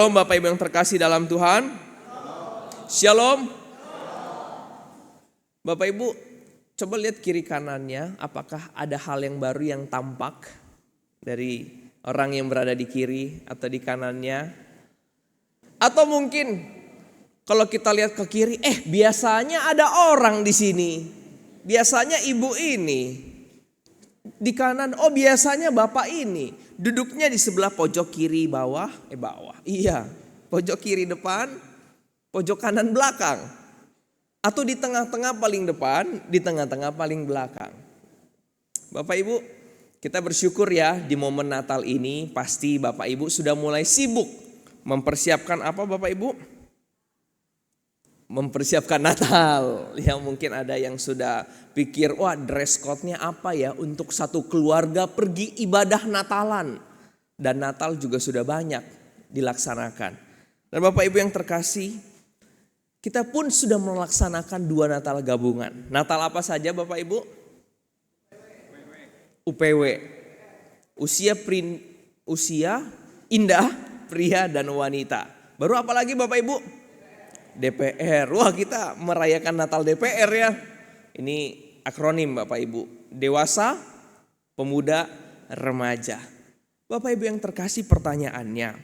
Shalom Bapak Ibu yang terkasih dalam Tuhan. Shalom. Bapak Ibu, coba lihat kiri kanannya, apakah ada hal yang baru yang tampak dari orang yang berada di kiri atau di kanannya? Atau mungkin kalau kita lihat ke kiri, biasanya ada orang di sini. Biasanya ibu ini. Di kanan, biasanya bapak ini. Duduknya di sebelah pojok kiri bawah. Iya, pojok kiri depan, pojok kanan belakang. Atau di tengah-tengah paling depan, di tengah-tengah paling belakang. Bapak Ibu, kita bersyukur ya di momen Natal ini pasti Bapak Ibu sudah mulai sibuk mempersiapkan apa Bapak Ibu? Mempersiapkan Natal. Ya mungkin ada yang sudah pikir, wah dress code-nya apa ya untuk satu keluarga pergi ibadah Natalan. Dan Natal juga sudah banyak dilaksanakan. Dan Bapak Ibu yang terkasih, kita pun sudah melaksanakan 2 Natal gabungan. Natal apa saja Bapak Ibu? UPW. Usia indah, pria dan wanita. Baru apa lagi Bapak Ibu? DPR. Wah, kita merayakan Natal DPR ya. Ini akronim Bapak Ibu. Dewasa, pemuda, remaja. Bapak Ibu yang terkasih, pertanyaannya,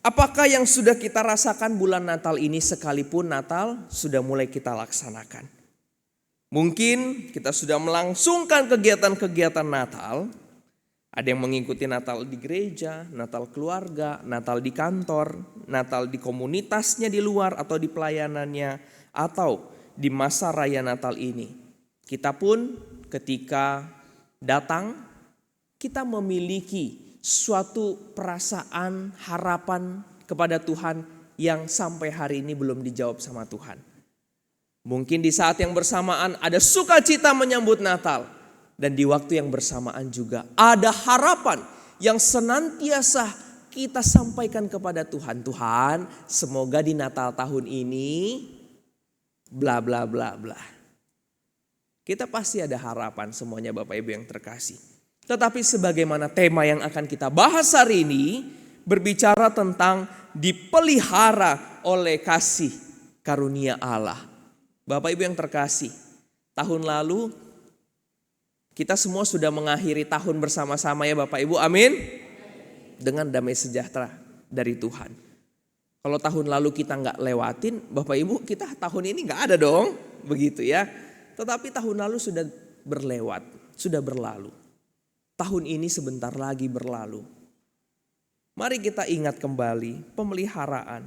apakah yang sudah kita rasakan bulan Natal ini sekalipun Natal sudah mulai kita laksanakan? Mungkin kita sudah melangsungkan kegiatan-kegiatan Natal. Ada yang mengikuti Natal di gereja, Natal keluarga, Natal di kantor, Natal di komunitasnya di luar atau di pelayanannya, atau di masa raya Natal ini. Kita pun ketika datang, kita memiliki suatu perasaan harapan kepada Tuhan yang sampai hari ini belum dijawab sama Tuhan. Mungkin di saat yang bersamaan ada sukacita menyambut Natal. Dan di waktu yang bersamaan juga ada harapan yang senantiasa kita sampaikan kepada Tuhan. Tuhan, semoga di Natal tahun ini bla bla bla bla. Kita pasti ada harapan semuanya Bapak Ibu yang terkasih. Tetapi sebagaimana tema yang akan kita bahas hari ini berbicara tentang dipelihara oleh kasih karunia Allah. Bapak Ibu yang terkasih, tahun lalu kita semua sudah mengakhiri tahun bersama-sama ya Bapak Ibu, amin. Dengan damai sejahtera dari Tuhan. Kalau tahun lalu kita gak lewatin, Bapak Ibu kita tahun ini gak ada dong, begitu ya. Tetapi tahun lalu sudah berlewat, sudah berlalu. Tahun ini sebentar lagi berlalu. Mari kita ingat kembali pemeliharaan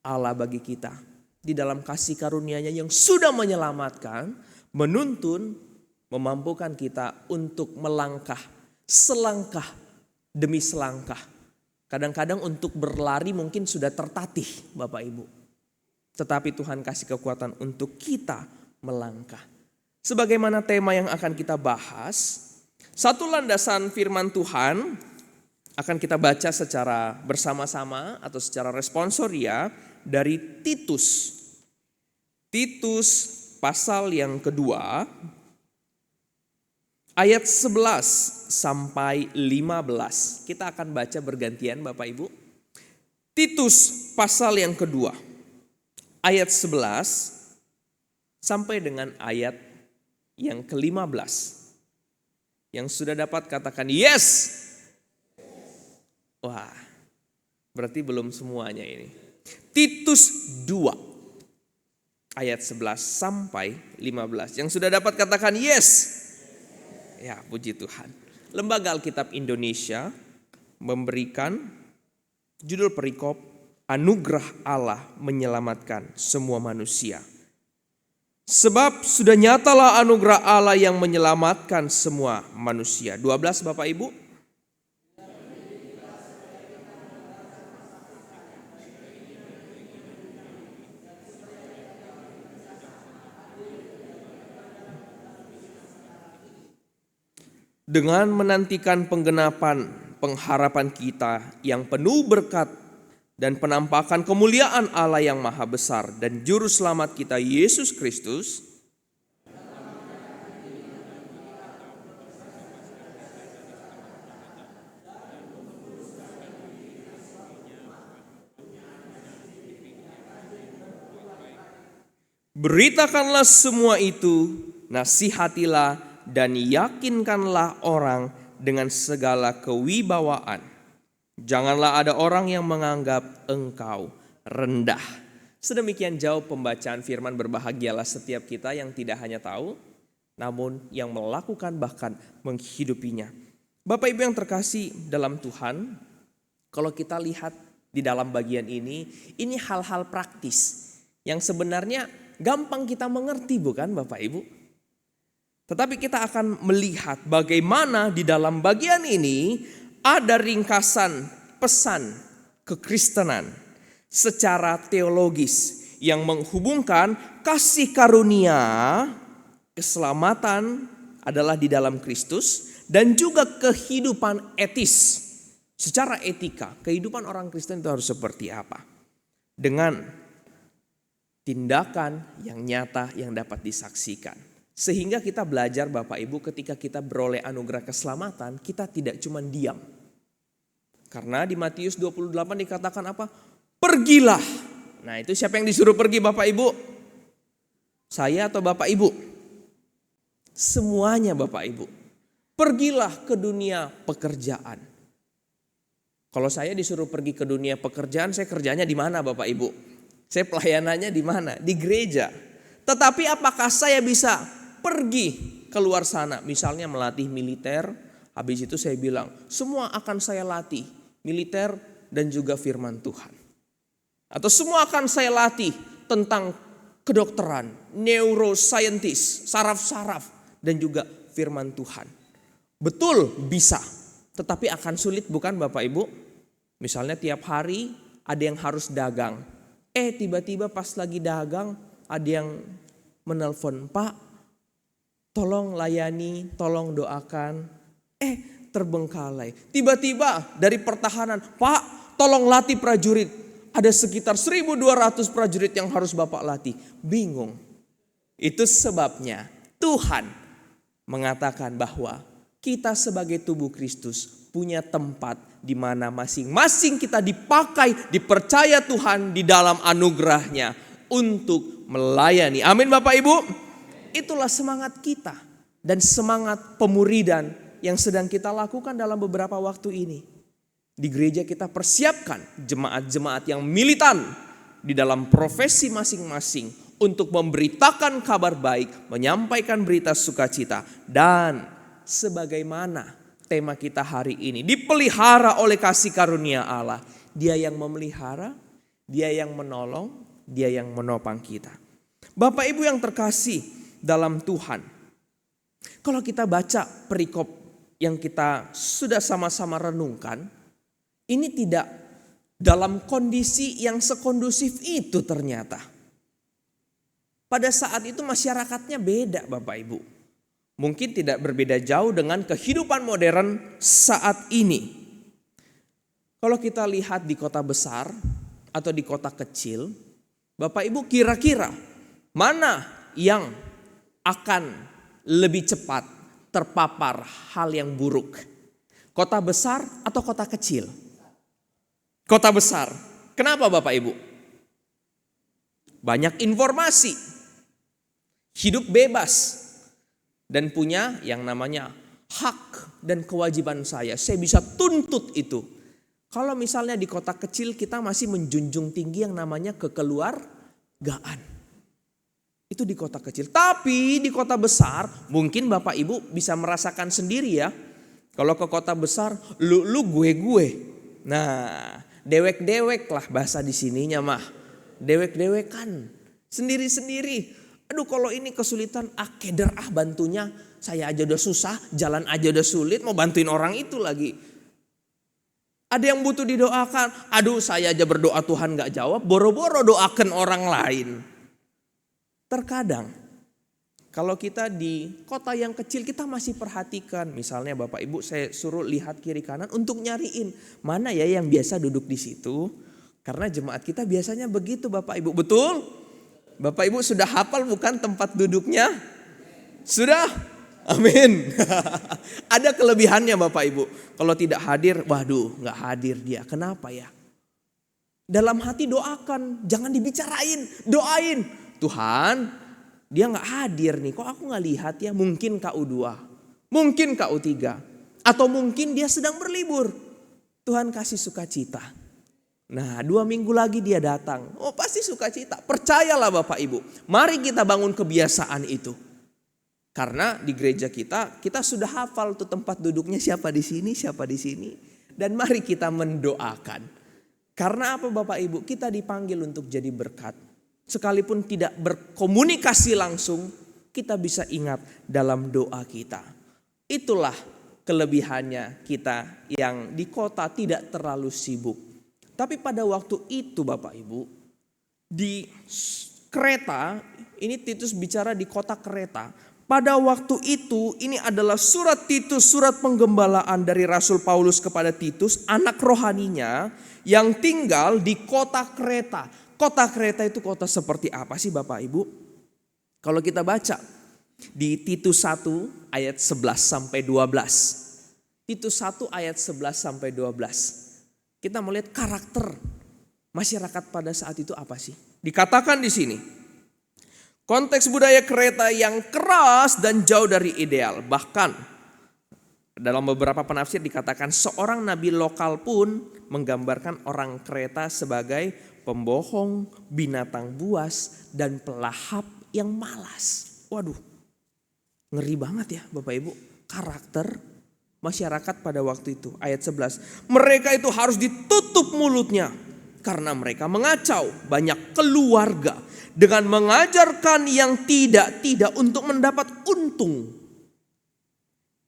Allah bagi kita. Di dalam kasih karunia-Nya yang sudah menyelamatkan, menuntun, memampukan kita untuk melangkah selangkah demi selangkah. Kadang-kadang untuk berlari mungkin sudah tertatih Bapak Ibu. Tetapi Tuhan kasih kekuatan untuk kita melangkah. Sebagaimana tema yang akan kita bahas, satu landasan firman Tuhan akan kita baca secara bersama-sama atau secara responsoria dari Titus. Titus pasal yang kedua, ayat 11 sampai 15. Kita akan baca bergantian Bapak Ibu. Titus pasal yang kedua. Ayat 11 sampai dengan ayat yang ke-15. Yang sudah dapat katakan yes. Wah, berarti belum semuanya ini. Titus 2 ayat 11 sampai 15. Yang sudah dapat katakan yes. Ya, puji Tuhan. Lembaga Alkitab Indonesia memberikan judul perikop Anugerah Allah menyelamatkan semua manusia. Sebab sudah nyatalah anugerah Allah yang menyelamatkan semua manusia. 12 Bapak Ibu. Dengan menantikan penggenapan pengharapan kita yang penuh berkat dan penampakan kemuliaan Allah yang maha besar dan juru selamat kita Yesus Kristus, Beritakanlah semua itu, nasihatilah dan yakinkanlah orang dengan segala kewibawaan. Janganlah ada orang yang menganggap engkau rendah. Sedemikian jauh pembacaan firman. Berbahagialah setiap kita yang tidak hanya tahu, namun yang melakukan bahkan menghidupinya. Bapak Ibu yang terkasih dalam Tuhan, kalau kita lihat di dalam bagian ini hal-hal praktis yang sebenarnya gampang kita mengerti, bukan Bapak Ibu? Tetapi kita akan melihat bagaimana di dalam bagian ini ada ringkasan pesan kekristenan secara teologis yang menghubungkan kasih karunia, keselamatan adalah di dalam Kristus, dan juga kehidupan etis. Secara etika, kehidupan orang Kristen itu harus seperti apa? Dengan tindakan yang nyata yang dapat disaksikan. Sehingga kita belajar Bapak Ibu, ketika kita beroleh anugerah keselamatan, kita tidak cuma diam. Karena di Matius 28 dikatakan apa? Pergilah. Nah, itu siapa yang disuruh pergi Bapak Ibu? Saya atau Bapak Ibu? Semuanya Bapak Ibu. Pergilah ke dunia pekerjaan. Kalau saya disuruh pergi ke dunia pekerjaan, saya kerjanya di mana Bapak Ibu? Saya pelayanannya di mana? Di gereja. Tetapi apakah saya bisa pergi keluar sana? Misalnya melatih militer, habis itu saya bilang, semua akan saya latih, militer dan juga firman Tuhan. Atau semua akan saya latih tentang kedokteran, neuroscientist, saraf-saraf, dan juga firman Tuhan. Betul bisa, tetapi akan sulit bukan Bapak Ibu? Misalnya tiap hari ada yang harus dagang. Tiba-tiba pas lagi dagang ada yang menelpon, Pak tolong layani, tolong doakan. Terbengkalai. Tiba-tiba dari pertahanan, Pak tolong latih prajurit. Ada sekitar 1.200 prajurit yang harus Bapak latih. Bingung. Itu sebabnya Tuhan mengatakan bahwa kita sebagai tubuh Kristus punya tempat di mana masing-masing kita dipakai, dipercaya Tuhan di dalam anugerahnya untuk melayani. Amin Bapak Ibu. Itulah semangat kita dan semangat pemuridan yang sedang kita lakukan dalam beberapa waktu ini. Di gereja kita persiapkan jemaat-jemaat yang militan di dalam profesi masing-masing untuk memberitakan kabar baik, menyampaikan berita sukacita, dan sebagaimana tema kita hari ini, dipelihara oleh kasih karunia Allah. Dia yang memelihara, Dia yang menolong, Dia yang menopang kita. Bapak Ibu yang terkasih dalam Tuhan, kalau kita baca perikop yang kita sudah sama-sama renungkan, ini tidak dalam kondisi yang sekondusif itu ternyata. Pada saat itu masyarakatnya beda Bapak Ibu. Mungkin tidak berbeda jauh dengan kehidupan modern saat ini. Kalau kita lihat di kota besar atau di kota kecil, Bapak Ibu kira-kira mana yang akan lebih cepat terpapar hal yang buruk? Kota besar atau kota kecil? Kota besar. Kenapa Bapak Ibu? Banyak informasi, hidup bebas, dan punya yang namanya hak dan kewajiban saya. Saya bisa tuntut itu. Kalau misalnya di kota kecil kita masih menjunjung tinggi yang namanya kekeluargaan. Itu di kota kecil. Tapi di kota besar mungkin Bapak Ibu bisa merasakan sendiri ya. Kalau ke kota besar lu gue. Nah, dewek-dewek lah bahasa di sininya mah. Dewek-dewekan. Sendiri-sendiri. Aduh kalau ini kesulitan, keder bantunya. Saya aja udah susah, jalan aja udah sulit, mau bantuin orang itu lagi. Ada yang butuh didoakan. Aduh saya aja berdoa Tuhan gak jawab, boro-boro doakan orang lain. Terkadang kalau kita di kota yang kecil kita masih perhatikan. Misalnya Bapak Ibu saya suruh lihat kiri kanan untuk nyariin. Mana ya yang biasa duduk di situ. Karena jemaat kita biasanya begitu Bapak Ibu, betul? Bapak Ibu sudah hafal bukan tempat duduknya? Sudah? Amin. Ada kelebihannya Bapak Ibu. Kalau tidak hadir, waduh gak hadir dia. Kenapa ya? Dalam hati doakan, jangan dibicarain, doain. Tuhan, dia gak hadir nih, kok aku gak lihat ya, mungkin KU2, mungkin KU3, atau mungkin dia sedang berlibur. Tuhan kasih sukacita. Nah 2 minggu lagi dia datang, oh pasti sukacita. Percayalah Bapak Ibu, mari kita bangun kebiasaan itu. Karena di gereja kita sudah hafal tuh tempat duduknya siapa di sini, siapa di sini. Dan mari kita mendoakan. Karena apa Bapak Ibu, kita dipanggil untuk jadi berkat. Sekalipun tidak berkomunikasi langsung, kita bisa ingat dalam doa kita. Itulah kelebihannya kita yang di kota tidak terlalu sibuk. Tapi pada waktu itu Bapak Ibu, di Kreta, ini Titus bicara di kota Kreta. Pada waktu itu ini adalah surat Titus, surat penggembalaan dari Rasul Paulus kepada Titus, anak rohaninya yang tinggal di kota Kreta. Kota Kreta itu kota seperti apa sih Bapak Ibu? Kalau kita baca di Titus 1 ayat 11 sampai 12. Titus 1 ayat 11 sampai 12. Kita melihat karakter masyarakat pada saat itu apa sih? Dikatakan di sini, konteks budaya Kreta yang keras dan jauh dari ideal. Bahkan dalam beberapa penafsir dikatakan seorang nabi lokal pun menggambarkan orang Kreta sebagai pembohong, binatang buas, dan pelahap yang malas. Waduh, ngeri banget ya Bapak Ibu, karakter masyarakat pada waktu itu. Ayat 11, mereka itu harus ditutup mulutnya karena mereka mengacau banyak keluarga dengan mengajarkan yang tidak untuk mendapat untung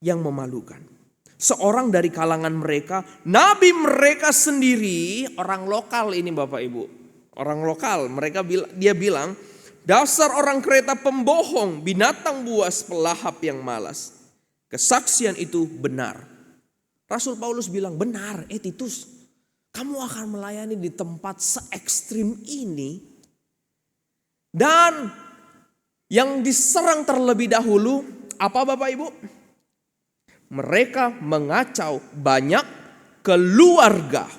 yang memalukan. Seorang dari kalangan mereka, nabi mereka sendiri, orang lokal ini Bapak Ibu, orang lokal, dia bilang, dasar orang Kreta pembohong, binatang buas, pelahap yang malas. Kesaksian itu benar. Rasul Paulus bilang, benar, Titus, kamu akan melayani di tempat se-ekstrim ini. Dan yang diserang terlebih dahulu, apa Bapak Ibu? Mereka mengacau banyak keluarga.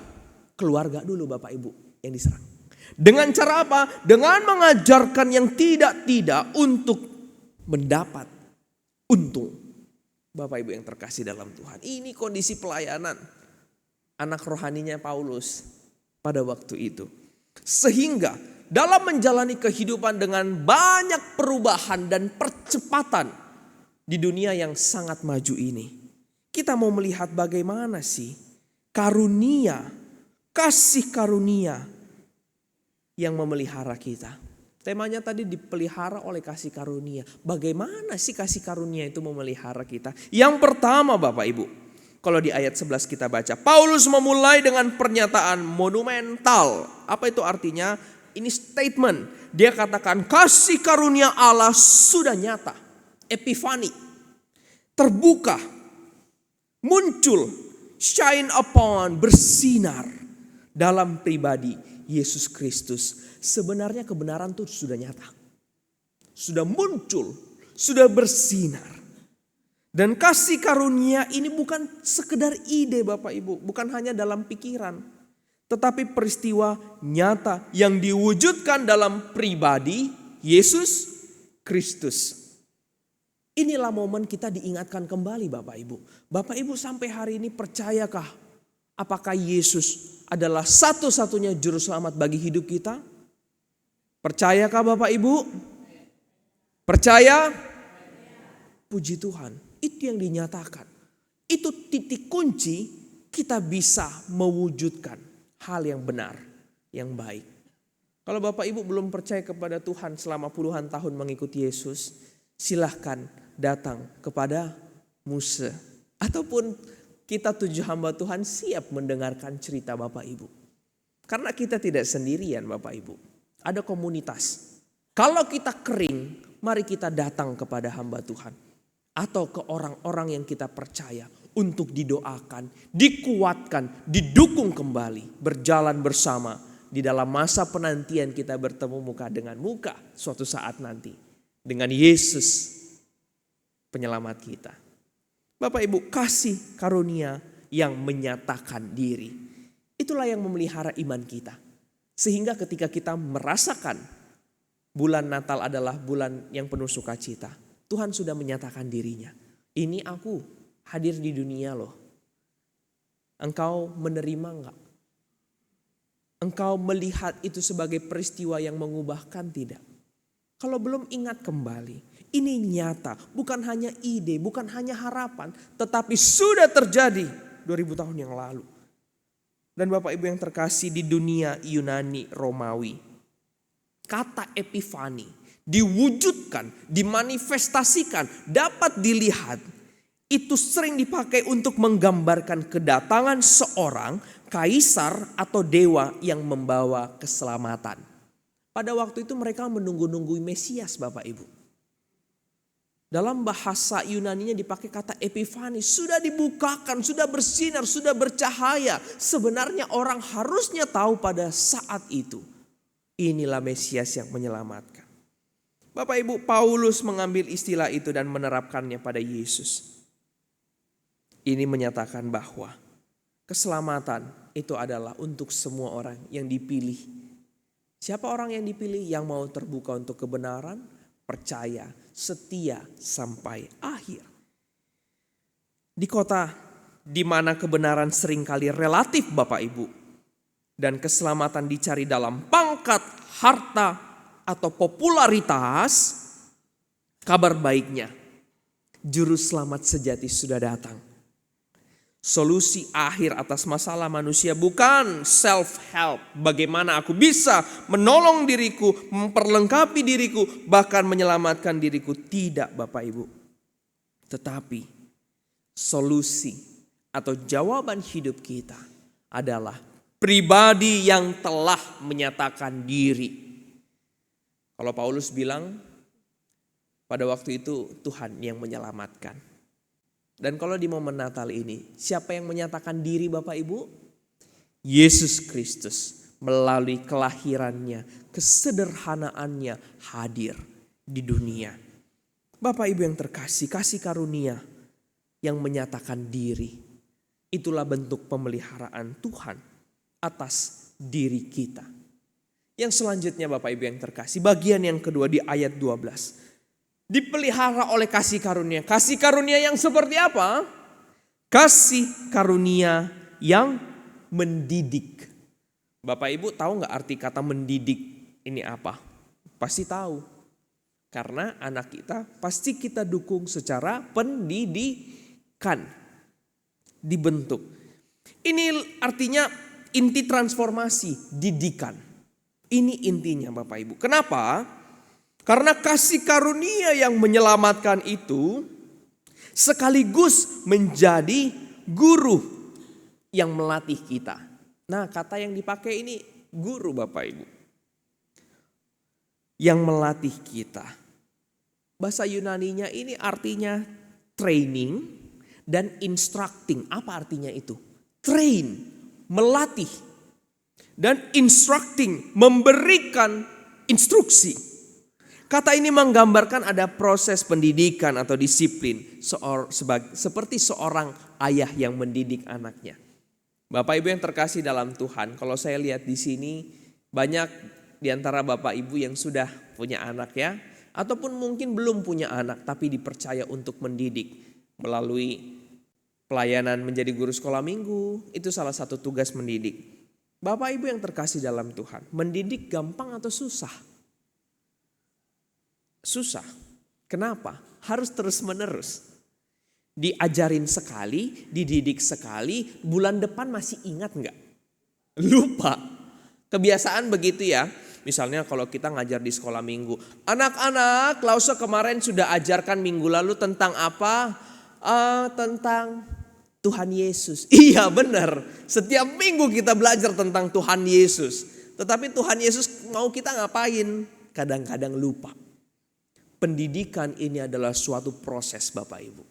Keluarga dulu Bapak Ibu yang diserang. Dengan cara apa? Dengan mengajarkan yang tidak untuk mendapat untung. Bapak Ibu yang terkasih dalam Tuhan. Ini kondisi pelayanan anak rohaninya Paulus pada waktu itu. Sehingga dalam menjalani kehidupan dengan banyak perubahan dan percepatan di dunia yang sangat maju ini, kita mau melihat bagaimana sih karunia, kasih karunia yang memelihara kita. Temanya tadi dipelihara oleh kasih karunia. Bagaimana sih kasih karunia itu memelihara kita? Yang pertama Bapak Ibu, kalau di ayat 11 kita baca, Paulus memulai dengan pernyataan monumental. Apa itu artinya? Ini statement. Dia katakan kasih karunia Allah sudah nyata. Epifani. Terbuka. Muncul. Shine upon. Bersinar. Dalam pribadi Yesus Kristus. Sebenarnya kebenaran itu sudah nyata. Sudah muncul. Sudah bersinar. Dan kasih karunia ini bukan sekedar ide Bapak Ibu. Bukan hanya dalam pikiran. Tetapi peristiwa nyata yang diwujudkan dalam pribadi Yesus Kristus. Inilah momen kita diingatkan kembali Bapak Ibu. Bapak Ibu sampai hari ini percayakah apakah Yesus adalah satu-satunya juru selamat bagi hidup kita? Percayakah Bapak Ibu? Percaya? Puji Tuhan, itu yang dinyatakan. Itu titik kunci kita bisa mewujudkan hal yang benar, yang baik. Kalau Bapak Ibu belum percaya kepada Tuhan selama puluhan tahun mengikuti Yesus, silahkan datang kepada Musa. Ataupun kita 7 hamba Tuhan siap mendengarkan cerita Bapak Ibu. Karena kita tidak sendirian Bapak Ibu. Ada komunitas. Kalau kita kering, mari kita datang kepada hamba Tuhan. Atau ke orang-orang yang kita percaya. Untuk didoakan, dikuatkan, didukung kembali. Berjalan bersama di dalam masa penantian kita bertemu muka dengan muka suatu saat nanti. Dengan Yesus penyelamat kita. Bapak Ibu, kasih karunia yang menyatakan diri. Itulah yang memelihara iman kita. Sehingga ketika kita merasakan Bulan Natal adalah bulan yang penuh sukacita. Tuhan sudah menyatakan dirinya. Ini aku hadir di dunia loh. Engkau menerima enggak? Engkau melihat itu sebagai peristiwa yang mengubahkan tidak? Kalau belum, ingat kembali. Ini nyata, bukan hanya ide, bukan hanya harapan. Tetapi sudah terjadi 2000 tahun yang lalu. Dan Bapak Ibu yang terkasih, di dunia Yunani Romawi, kata epifani diwujudkan, dimanifestasikan, dapat dilihat. Itu sering dipakai untuk menggambarkan kedatangan seorang kaisar atau dewa yang membawa keselamatan. Pada waktu itu mereka menunggu-nunggu Mesias, Bapak Ibu. Dalam bahasa Yunaninya dipakai kata epifani, sudah dibukakan, sudah bersinar, sudah bercahaya. Sebenarnya orang harusnya tahu pada saat itu, inilah Mesias yang menyelamatkan. Bapak Ibu, Paulus mengambil istilah itu dan menerapkannya pada Yesus. Ini menyatakan bahwa keselamatan itu adalah untuk semua orang yang dipilih. Siapa orang yang dipilih? Yang mau terbuka untuk kebenaran, percaya, setia sampai akhir. Di kota di mana kebenaran seringkali relatif, Bapak Ibu, dan keselamatan dicari dalam pangkat, harta, atau popularitas, kabar baiknya, juru selamat sejati sudah datang. Solusi akhir atas masalah manusia bukan self-help. Bagaimana aku bisa menolong diriku, memperlengkapi diriku, bahkan menyelamatkan diriku. Tidak, Bapak Ibu. Tetapi solusi atau jawaban hidup kita adalah pribadi yang telah menyatakan diri. Kalau Paulus bilang pada waktu itu Tuhan yang menyelamatkan. Dan kalau di momen Natal ini, siapa yang menyatakan diri Bapak Ibu? Yesus Kristus melalui kelahirannya, kesederhanaannya hadir di dunia. Bapak Ibu yang terkasih, kasih karunia yang menyatakan diri. Itulah bentuk pemeliharaan Tuhan atas diri kita. Yang selanjutnya Bapak Ibu yang terkasih, bagian yang kedua di ayat 12. Dipelihara oleh kasih karunia. Kasih karunia yang seperti apa? Kasih karunia yang mendidik. Bapak Ibu tahu gak arti kata mendidik ini apa? Pasti tahu. Karena anak kita pasti kita dukung secara pendidikan. Dibentuk. Ini artinya inti transformasi, didikan. Ini intinya Bapak Ibu. Kenapa? Karena kasih karunia yang menyelamatkan itu sekaligus menjadi guru yang melatih kita. Nah, kata yang dipakai ini guru Bapak Ibu. Yang melatih kita. Bahasa Yunaninya ini artinya training dan instructing. Apa artinya itu? Train, melatih. Dan instructing, memberikan instruksi. Kata ini menggambarkan ada proses pendidikan atau disiplin seperti seorang ayah yang mendidik anaknya. Bapak Ibu yang terkasih dalam Tuhan, kalau saya lihat di sini banyak di antara Bapak Ibu yang sudah punya anak ya, ataupun mungkin belum punya anak tapi dipercaya untuk mendidik melalui pelayanan menjadi guru sekolah minggu. Itu salah satu tugas mendidik. Bapak Ibu yang terkasih dalam Tuhan, mendidik gampang atau susah? Susah. Kenapa? Harus terus-menerus. Diajarin sekali, dididik sekali, bulan depan masih ingat enggak? Lupa. Kebiasaan begitu ya. Misalnya kalau kita ngajar di sekolah minggu. Anak-anak, Lause kemarin sudah ajarkan minggu lalu tentang apa? Tentang Tuhan Yesus. Iya benar. Setiap minggu kita belajar tentang Tuhan Yesus. Tetapi Tuhan Yesus mau kita ngapain? Kadang-kadang lupa. Pendidikan ini adalah suatu proses Bapak Ibu.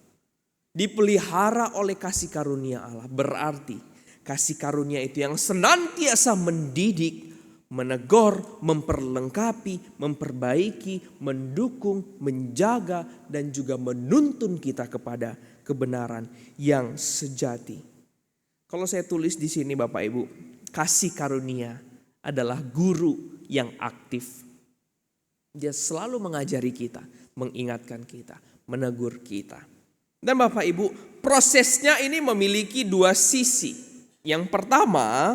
Dipelihara oleh kasih karunia Allah. Berarti kasih karunia itu yang senantiasa mendidik, menegur, memperlengkapi, memperbaiki, mendukung, menjaga, dan juga menuntun kita kepada kebenaran yang sejati. Kalau saya tulis di sini Bapak Ibu, kasih karunia adalah guru yang aktif. Dia selalu mengajari kita, mengingatkan kita, menegur kita. Dan Bapak Ibu, prosesnya ini memiliki dua sisi. Yang pertama,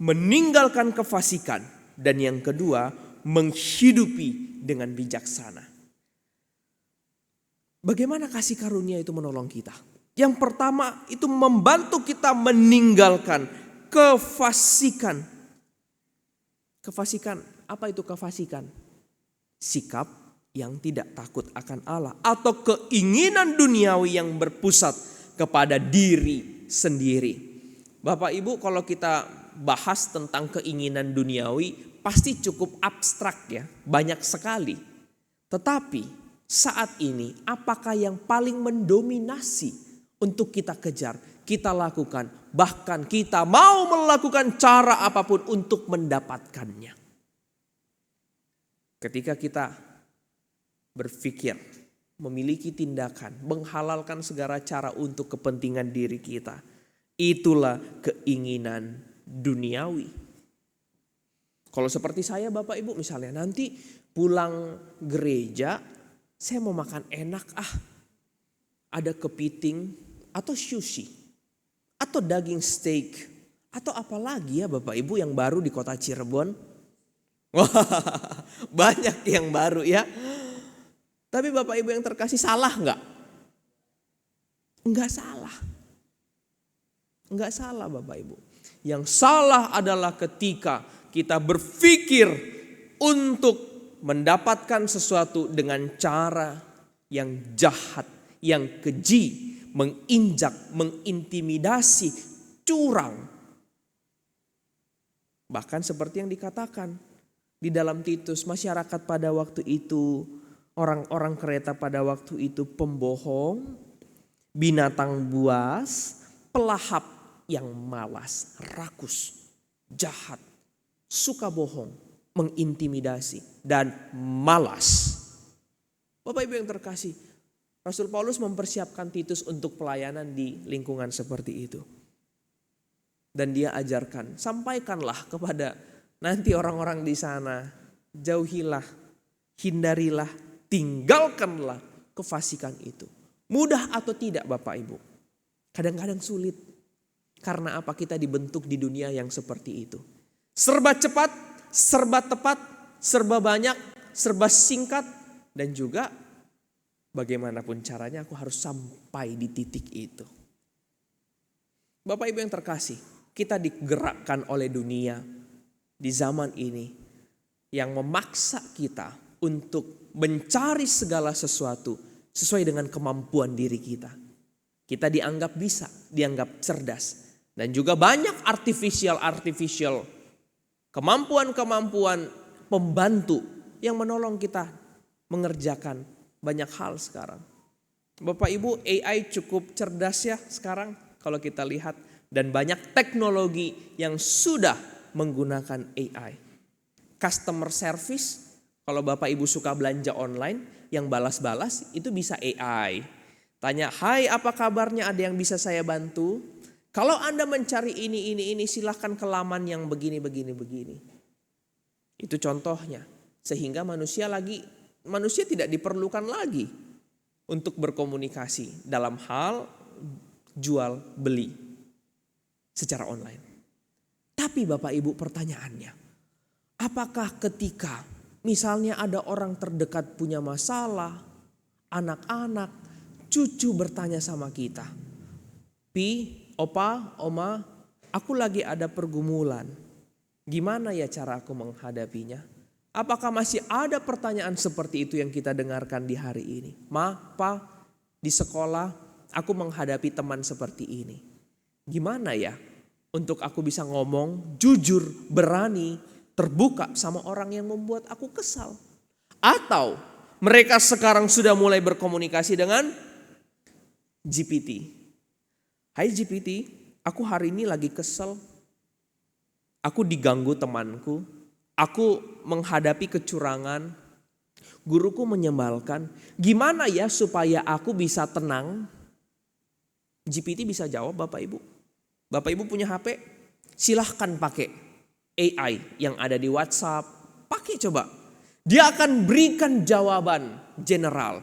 meninggalkan kefasikan. Dan yang kedua, menghidupi dengan bijaksana. Bagaimana kasih karunia itu menolong kita? Yang pertama itu membantu kita meninggalkan kefasikan. Kefasikan, apa itu kefasikan? Sikap yang tidak takut akan Allah atau keinginan duniawi yang berpusat kepada diri sendiri. Bapak Ibu, kalau kita bahas tentang keinginan duniawi pasti cukup abstrak ya, banyak sekali. Tetapi saat ini apakah yang paling mendominasi untuk kita kejar, kita lakukan, bahkan kita mau melakukan cara apapun untuk mendapatkannya? Ketika kita berpikir, memiliki tindakan, menghalalkan segala cara untuk kepentingan diri kita, itulah keinginan duniawi. Kalau seperti saya Bapak Ibu misalnya, nanti pulang gereja, saya mau makan enak ada kepiting atau sushi atau daging steak atau apalagi ya Bapak Ibu yang baru di kota Cirebon. Wah, banyak yang baru ya. Tapi Bapak Ibu yang terkasih, salah enggak? Enggak salah. Enggak salah Bapak Ibu. Yang salah adalah ketika kita berpikir untuk mendapatkan sesuatu dengan cara yang jahat, yang keji, menginjak, mengintimidasi, curang. Bahkan seperti yang dikatakan di dalam Titus, masyarakat pada waktu itu, orang-orang kereta pada waktu itu pembohong, binatang buas, pelahap yang malas, rakus, jahat, suka bohong, mengintimidasi, dan malas. Bapak Ibu yang terkasih, Rasul Paulus mempersiapkan Titus untuk pelayanan di lingkungan seperti itu. Dan dia ajarkan, sampaikanlah kepada nanti orang-orang di sana, jauhilah, hindarilah, tinggalkanlah kefasikan itu. Mudah atau tidak Bapak Ibu? Kadang-kadang sulit. Karena apa? Kita dibentuk di dunia yang seperti itu. Serba cepat, serba tepat, serba banyak, serba singkat. Dan juga bagaimanapun caranya aku harus sampai di titik itu. Bapak Ibu yang terkasih, kita digerakkan oleh dunia di zaman ini yang memaksa kita untuk mencari segala sesuatu sesuai dengan kemampuan diri kita. Kita dianggap bisa, dianggap cerdas. Dan juga banyak artificial kemampuan-kemampuan pembantu yang menolong kita mengerjakan banyak hal sekarang. Bapak Ibu, AI cukup cerdas ya sekarang kalau kita lihat. Dan banyak teknologi yang sudah menggunakan AI. Customer service, kalau Bapak Ibu suka belanja online, yang balas-balas itu bisa AI. Tanya, hai apa kabarnya, ada yang bisa saya bantu? Kalau Anda mencari ini, silahkan ke laman yang begini. Itu contohnya. Sehingga manusia tidak diperlukan lagi untuk berkomunikasi dalam hal jual beli secara online. Tapi Bapak Ibu pertanyaannya, apakah ketika misalnya ada orang terdekat punya masalah, anak-anak, cucu bertanya sama kita, Pi, Opa, Oma, aku lagi ada pergumulan, gimana ya cara aku menghadapinya? Apakah masih ada pertanyaan seperti itu yang kita dengarkan di hari ini? Ma, Pa, di sekolah aku menghadapi teman seperti ini. Gimana ya? Untuk aku bisa ngomong jujur, berani, terbuka sama orang yang membuat aku kesal. Atau mereka sekarang sudah mulai berkomunikasi dengan GPT. Hai GPT, aku hari ini lagi kesel. Aku diganggu temanku. Aku menghadapi kecurangan. Guruku menyebalkan. Gimana ya supaya aku bisa tenang? GPT bisa jawab Bapak Ibu. Bapak Ibu punya HP, silahkan pakai AI yang ada di WhatsApp. Pakai coba. Dia akan berikan jawaban general.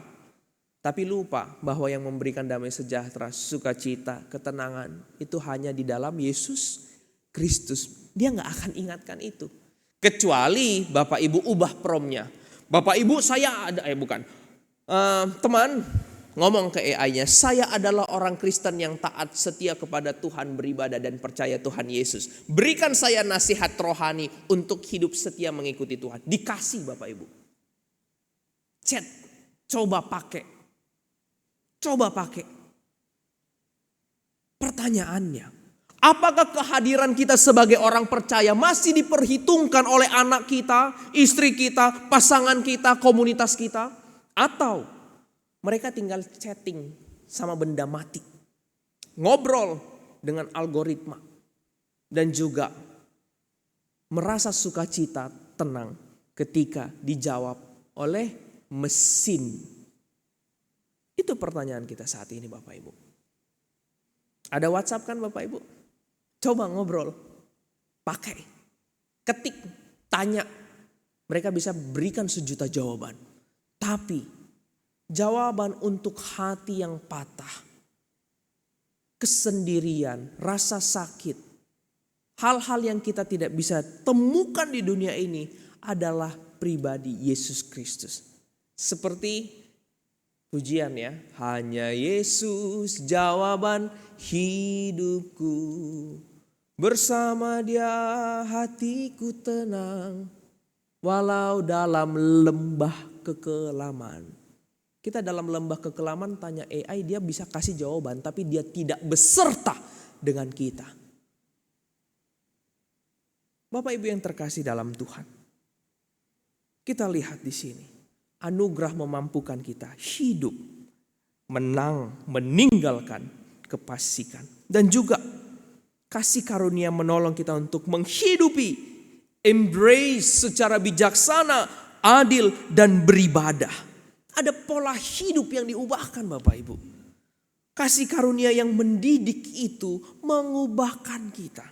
Tapi lupa bahwa yang memberikan damai sejahtera, sukacita, ketenangan itu hanya di dalam Yesus Kristus. Dia gak akan ingatkan itu. Kecuali Bapak Ibu ubah promnya. Bapak Ibu saya ada, teman ngomong ke AI-nya, saya adalah orang Kristen yang taat setia kepada Tuhan, beribadah dan percaya Tuhan Yesus. Berikan saya nasihat rohani untuk hidup setia mengikuti Tuhan. Dikasih Bapak Ibu. Chat, coba pakai. Pertanyaannya, apakah kehadiran kita sebagai orang percaya masih diperhitungkan oleh anak kita, istri kita, pasangan kita, komunitas kita? Atau mereka tinggal chatting sama benda mati, ngobrol dengan algoritma, dan juga merasa sukacita, tenang ketika dijawab oleh mesin. Itu pertanyaan kita saat ini Bapak Ibu. Ada WhatsApp kan Bapak Ibu? Coba ngobrol, pakai, ketik, tanya. Mereka bisa berikan sejuta jawaban. Tapi jawaban untuk hati yang patah, kesendirian, rasa sakit, hal-hal yang kita tidak bisa temukan di dunia ini adalah pribadi Yesus Kristus. Seperti pujian ya, hanya Yesus jawaban hidupku, bersama Dia hatiku tenang, walau dalam lembah kekelaman. Kita dalam lembah kekelaman tanya AI, dia bisa kasih jawaban, tapi dia tidak beserta dengan kita. Bapak Ibu yang terkasih dalam Tuhan, kita lihat di sini, anugerah memampukan kita hidup, menang, meninggalkan kefasikan, dan juga kasih karunia menolong kita untuk menghidupi, embrace secara bijaksana, adil dan beribadah. Ada pola hidup yang diubahkan Bapak Ibu. Kasih karunia yang mendidik itu mengubahkan kita.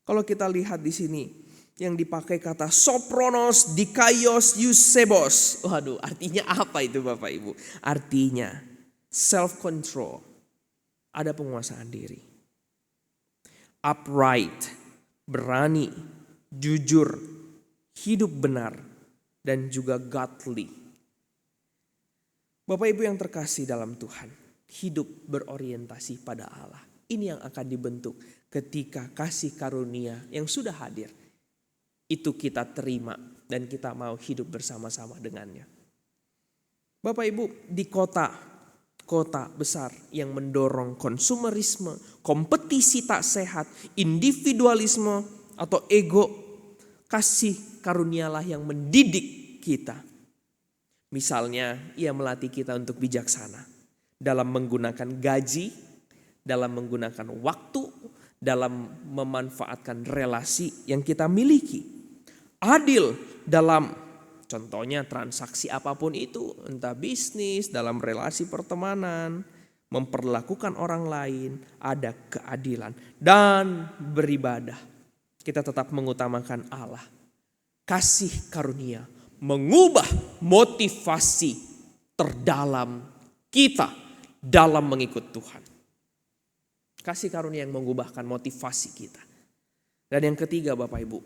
Kalau kita lihat di sini yang dipakai kata sopronos, dikaios, eusebos. Waduh, artinya apa itu Bapak Ibu? Artinya self control. Ada penguasaan diri. Upright, berani, jujur, hidup benar, dan juga godly. Bapak Ibu yang terkasih dalam Tuhan, hidup berorientasi pada Allah. Ini yang akan dibentuk ketika kasih karunia yang sudah hadir itu kita terima dan kita mau hidup bersama-sama dengannya. Bapak Ibu, di kota besar yang mendorong konsumerisme, kompetisi tak sehat, individualisme atau ego, kasih karunialah yang mendidik kita. Misalnya ia melatih kita untuk bijaksana dalam menggunakan gaji, dalam menggunakan waktu, dalam memanfaatkan relasi yang kita miliki. Adil dalam contohnya transaksi apapun itu, entah bisnis, dalam relasi pertemanan, memperlakukan orang lain, ada keadilan dan beribadah. Kita tetap mengutamakan Allah. Kasih karunia mengubah motivasi terdalam kita dalam mengikut Tuhan. Kasih karunia yang mengubahkan motivasi kita. Dan yang ketiga Bapak Ibu,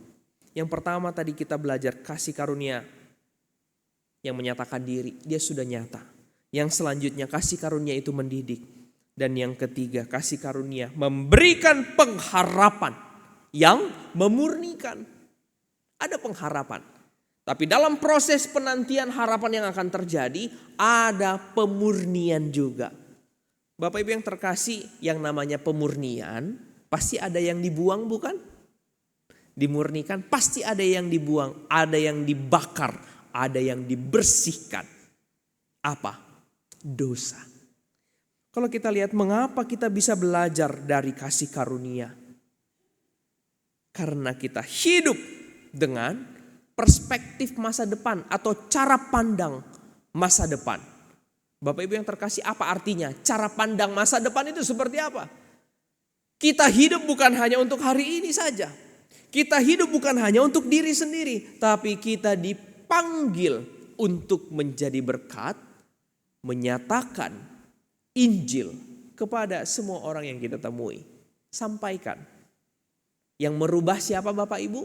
yang pertama tadi kita belajar kasih karunia yang menyatakan diri, dia sudah nyata. Yang selanjutnya kasih karunia itu mendidik. Dan yang ketiga kasih karunia memberikan pengharapan yang memurnikan. Ada pengharapan. Tapi dalam proses penantian harapan yang akan terjadi, ada pemurnian juga. Bapak Ibu yang terkasih, yang namanya pemurnian, pasti ada yang dibuang bukan? Dimurnikan, pasti ada yang dibuang, ada yang dibakar, ada yang dibersihkan. Apa? Dosa. Kalau kita lihat mengapa kita bisa belajar dari kasih karunia. Karena kita hidup dengan perspektif masa depan atau cara pandang masa depan. Bapak Ibu yang terkasih, apa artinya? Cara pandang masa depan itu seperti apa? Kita hidup bukan hanya untuk hari ini saja. Kita hidup bukan hanya untuk diri sendiri. Tapi kita dipanggil dipanggil untuk menjadi berkat, menyatakan Injil kepada semua orang yang kita temui. Sampaikan. Yang merubah siapa Bapak Ibu?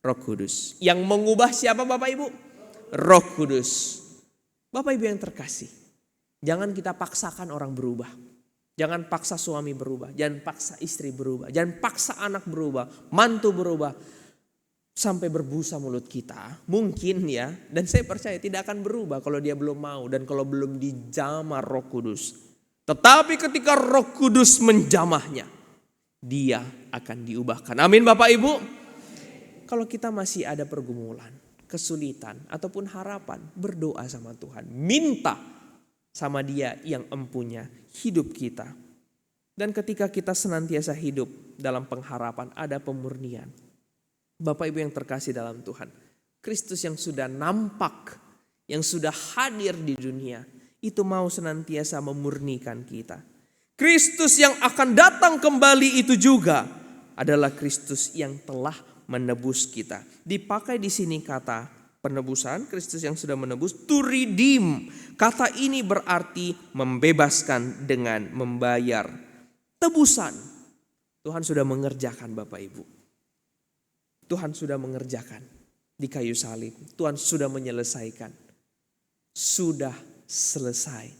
Roh Kudus. Yang mengubah siapa Bapak Ibu? Roh Kudus. Bapak Ibu yang terkasih, jangan kita paksakan orang berubah. Jangan paksa suami berubah, jangan paksa istri berubah, jangan paksa anak berubah, mantu berubah. Sampai berbusa mulut kita, mungkin ya, dan saya percaya tidak akan berubah kalau dia belum mau dan kalau belum dijamah Roh Kudus. Tetapi ketika Roh Kudus menjamahnya, dia akan diubahkan. Amin Bapak Ibu. Kalau kita masih ada pergumulan, kesulitan ataupun harapan, berdoa sama Tuhan, minta sama Dia yang empunya hidup kita. Dan ketika kita senantiasa hidup dalam pengharapan, ada pemurnian. Bapak Ibu yang terkasih dalam Tuhan, Kristus yang sudah nampak, yang sudah hadir di dunia, itu mau senantiasa memurnikan kita. Kristus yang akan datang kembali itu juga adalah Kristus yang telah menebus kita. Dipakai di sini kata penebusan, Kristus yang sudah menebus, to redeem. Kata ini berarti membebaskan dengan membayar. Tebusan. Tuhan sudah mengerjakan Bapak Ibu. Tuhan sudah mengerjakan di kayu salib. Tuhan sudah menyelesaikan. Sudah selesai.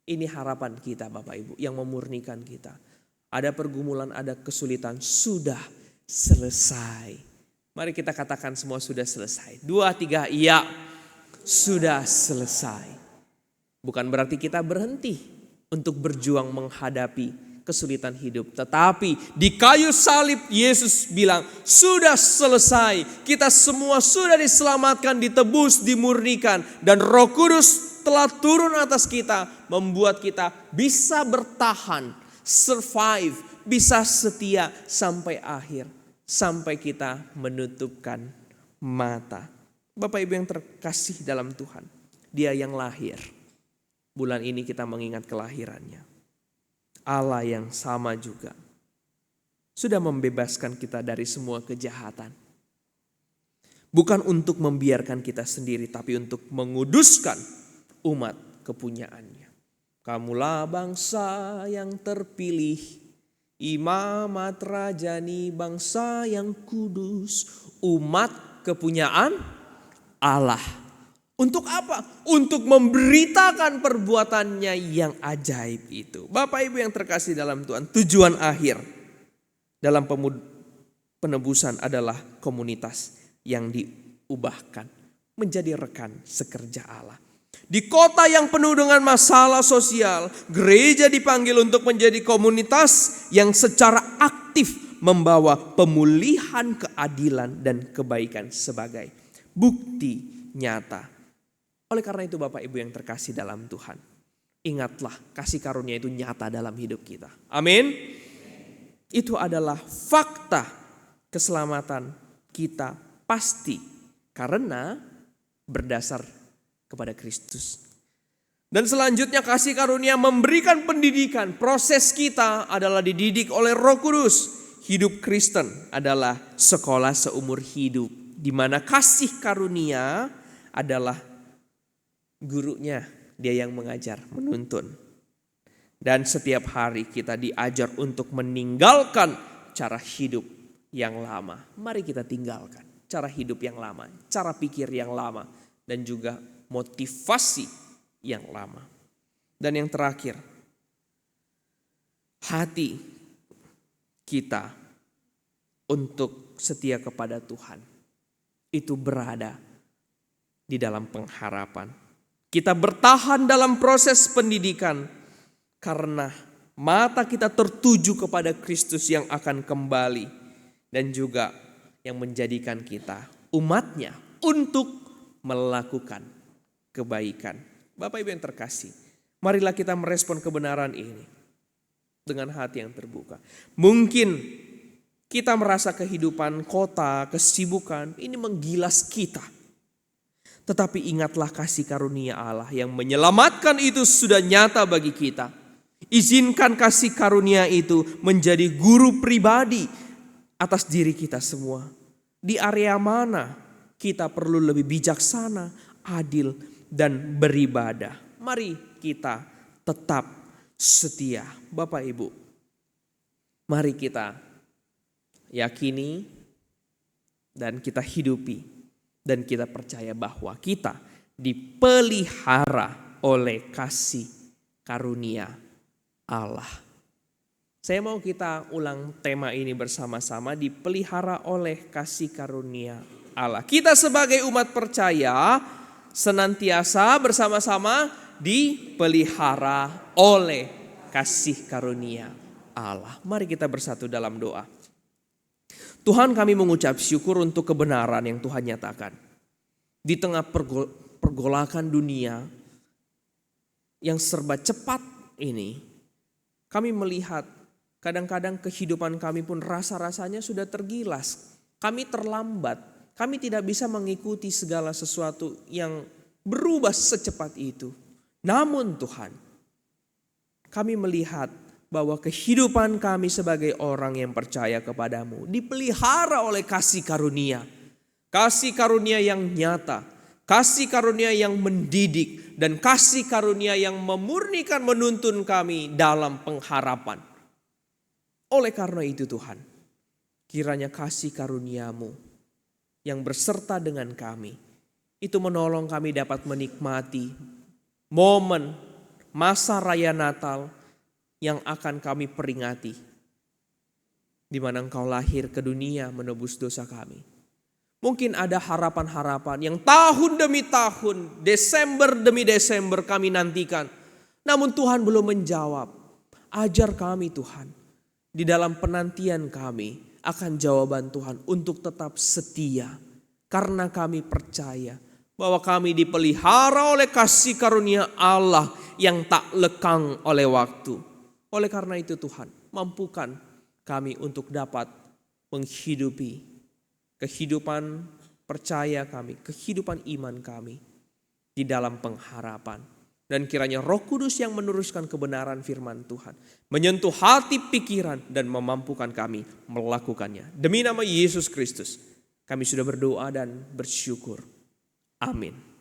Ini harapan kita Bapak Ibu yang memurnikan kita. Ada pergumulan, ada kesulitan, sudah selesai. Mari kita katakan semua sudah selesai. 2, 3, iya. Sudah selesai. Bukan berarti kita berhenti untuk berjuang menghadapi kesulitan hidup. Tetapi di kayu salib Yesus bilang sudah selesai. Kita semua sudah diselamatkan, ditebus, dimurnikan. Dan Roh Kudus telah turun atas kita. Membuat kita bisa bertahan, survive, bisa setia sampai akhir. Sampai kita menutupkan mata. Bapak Ibu yang terkasih dalam Tuhan. Dia yang lahir. Bulan ini kita mengingat kelahirannya. Allah yang sama juga sudah membebaskan kita dari semua kejahatan. Bukan untuk membiarkan kita sendiri, tapi untuk menguduskan umat kepunyaannya. Kamulah bangsa yang terpilih, imamat rajani, bangsa yang kudus, umat kepunyaan Allah. Untuk apa? Untuk memberitakan perbuatannya yang ajaib itu. Bapak Ibu yang terkasih dalam Tuhan, tujuan akhir dalam penebusan adalah komunitas yang diubahkan menjadi rekan sekerja Allah. Di kota yang penuh dengan masalah sosial, gereja dipanggil untuk menjadi komunitas yang secara aktif membawa pemulihan, keadilan, dan kebaikan sebagai bukti nyata. Oleh karena itu Bapak Ibu yang terkasih dalam Tuhan, ingatlah kasih karunia itu nyata dalam hidup kita. Amin. Itu adalah fakta keselamatan kita pasti karena berdasar kepada Kristus. Dan selanjutnya kasih karunia memberikan pendidikan. Proses kita adalah dididik oleh Roh Kudus. Hidup Kristen adalah sekolah seumur hidup, di mana kasih karunia adalah gurunya, dia yang mengajar, menuntun. Dan setiap hari kita diajar untuk meninggalkan cara hidup yang lama. Mari kita tinggalkan cara hidup yang lama, cara pikir yang lama, dan juga motivasi yang lama. Dan yang terakhir, hati kita untuk setia kepada Tuhan itu berada di dalam pengharapan. Kita bertahan dalam proses pendidikan karena mata kita tertuju kepada Kristus yang akan kembali dan juga yang menjadikan kita umatnya untuk melakukan kebaikan. Bapak Ibu yang terkasih, marilah kita merespon kebenaran ini dengan hati yang terbuka. Mungkin kita merasa kehidupan kota, kesibukan ini menggilas kita. Tetapi ingatlah kasih karunia Allah yang menyelamatkan itu sudah nyata bagi kita. Izinkan kasih karunia itu menjadi guru pribadi atas diri kita semua. Di area mana kita perlu lebih bijaksana, adil, dan beribadah. Mari kita tetap setia. Bapak Ibu, mari kita yakini dan kita hidupi dan kita percaya bahwa kita dipelihara oleh kasih karunia Allah. Saya mau kita ulang tema ini bersama-sama, dipelihara oleh kasih karunia Allah. Kita sebagai umat percaya senantiasa bersama-sama dipelihara oleh kasih karunia Allah. Mari kita bersatu dalam doa. Tuhan, kami mengucap syukur untuk kebenaran yang Tuhan nyatakan. Di tengah pergolakan dunia yang serba cepat ini, kami melihat kadang-kadang kehidupan kami pun rasa-rasanya sudah tergilas. Kami terlambat, kami tidak bisa mengikuti segala sesuatu yang berubah secepat itu. Namun Tuhan, kami melihat bahwa kehidupan kami sebagai orang yang percaya kepadamu dipelihara oleh kasih karunia. Kasih karunia yang nyata, kasih karunia yang mendidik, dan kasih karunia yang memurnikan menuntun kami dalam pengharapan. Oleh karena itu Tuhan, kiranya kasih karuniamu yang berserta dengan kami, itu menolong kami dapat menikmati momen masa raya Natal yang akan kami peringati, di mana Engkau lahir ke dunia menebus dosa kami. Mungkin ada harapan-harapan yang tahun demi tahun, Desember demi Desember kami nantikan. Namun Tuhan belum menjawab. Ajar kami Tuhan, di dalam penantian kami akan jawaban Tuhan untuk tetap setia. Karena kami percaya bahwa kami dipelihara oleh kasih karunia Allah yang tak lekang oleh waktu. Oleh karena itu Tuhan, mampukan kami untuk dapat menghidupi kehidupan percaya kami, kehidupan iman kami di dalam pengharapan. Dan kiranya Roh Kudus yang meneruskan kebenaran firman Tuhan menyentuh hati, pikiran, dan memampukan kami melakukannya. Demi nama Yesus Kristus kami sudah berdoa dan bersyukur. Amin.